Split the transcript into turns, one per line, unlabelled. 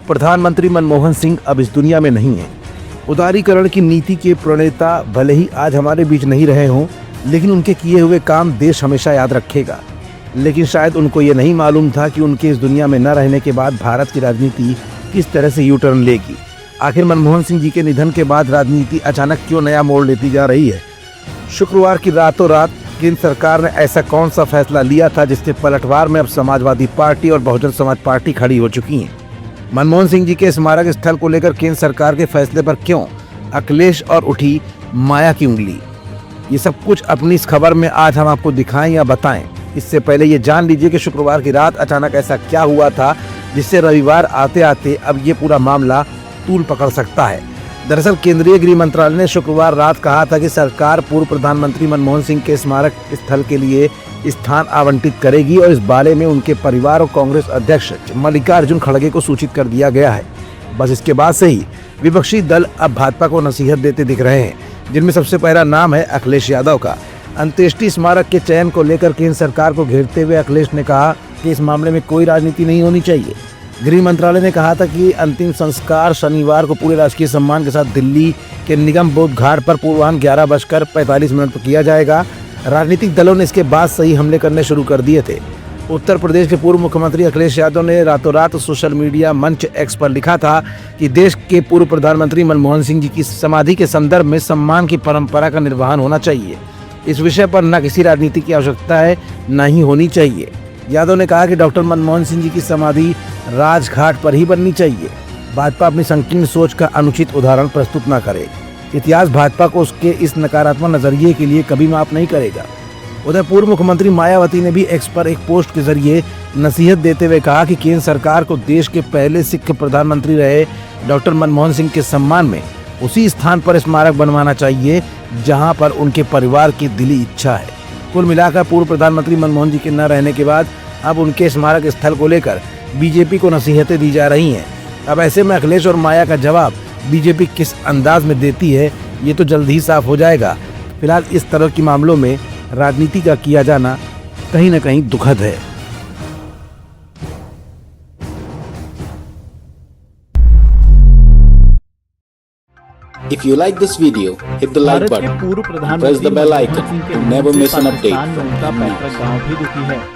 प्रधानमंत्री मनमोहन सिंह अब इस दुनिया में नहीं है। उदारीकरण की नीति के प्रणेता भले ही आज हमारे बीच नहीं रहे हों, लेकिन उनके किए हुए काम देश हमेशा याद रखेगा। लेकिन शायद उनको ये नहीं मालूम था कि उनके इस दुनिया में न रहने के बाद भारत की राजनीति किस तरह से यू टर्न लेगी। आखिर मनमोहन सिंह जी के निधन के बाद राजनीति अचानक क्यों नया मोड़ लेती जा रही है? शुक्रवार की रातों रात केंद्र सरकार ने ऐसा कौन सा फैसला लिया था जिसके पलटवार में अब समाजवादी पार्टी और बहुजन समाज पार्टी खड़ी हो चुकी हैं? मनमोहन सिंह जी के स्मारक स्थल को लेकर केंद्र सरकार के फैसले पर क्यों अखिलेश और उठी माया की उंगली? ये सब कुछ अपनी इस खबर में आज हम आपको दिखाएं या बताएं। इससे पहले ये जान लीजिए कि शुक्रवार की रात अचानक ऐसा क्या हुआ था जिससे रविवार आते आते अब ये पूरा मामला तूल पकड़ सकता है। दरअसल केंद्रीय गृह मंत्रालय ने शुक्रवार रात कहा था कि सरकार पूर्व प्रधानमंत्री मनमोहन सिंह के स्मारक स्थल के लिए स्थान आवंटित करेगी और इस बारे में उनके परिवार और कांग्रेस अध्यक्ष मल्लिकार्जुन खड़गे को सूचित कर दिया गया है। बस इसके बाद से ही विपक्षी दल अब भाजपा को नसीहत देते दिख रहे हैं, जिनमें सबसे पहला नाम है अखिलेश यादव का। अंत्येष्टि स्मारक के चयन को लेकर केंद्र सरकार को घेरते हुए अखिलेश ने कहा कि इस मामले में कोई राजनीति नहीं होनी चाहिए। गृह मंत्रालय ने कहा था कि अंतिम संस्कार शनिवार को पूरे राजकीय सम्मान के साथ दिल्ली के निगम बोध घाट पर पूर्वाह्न 11:45 पर किया जाएगा। राजनीतिक दलों ने इसके बाद सही हमले करने शुरू कर दिए थे। उत्तर प्रदेश के पूर्व मुख्यमंत्री अखिलेश यादव ने रातों रात सोशल मीडिया मंच एक्स पर लिखा था कि देश के पूर्व प्रधानमंत्री मनमोहन सिंह जी की समाधि के संदर्भ में सम्मान की परंपरा का निर्वहन होना चाहिए। इस विषय पर न किसी राजनीति की आवश्यकता है, न ही होनी चाहिए। यादव ने कहा कि डॉक्टर मनमोहन सिंह जी की समाधि राजघाट पर ही बननी चाहिए। भाजपा अपनी संकीर्ण सोच का अनुचित उदाहरण प्रस्तुत न करे। इतिहास भाजपा को उसके इस नकारात्मक नजरिए के लिए कभी माफ नहीं करेगा। उधर पूर्व मुख्यमंत्री मायावती ने भी एक्स पर एक पोस्ट के जरिए नसीहत देते हुए कहा कि केंद्र सरकार को देश के पहले सिख प्रधानमंत्री रहे डॉक्टर मनमोहन सिंह के सम्मान में उसी स्थान पर स्मारक बनवाना चाहिए जहां पर उनके परिवार की दिली इच्छा है। कुल मिलाकर पूर्व प्रधानमंत्री मनमोहन जी के न रहने के बाद अब उनके स्मारक स्थल को लेकर बीजेपी को नसीहतें दी जा रही हैं। अब ऐसे में अखिलेश और माया का जवाब बीजेपी किस अंदाज में देती है, ये तो जल्द ही साफ हो जाएगा। फिलहाल इस तरह के मामलों में राजनीति का किया जाना कहीं न कहीं दुखद है।
If you like this video, hit the like button, press the bell icon to never miss an update from me.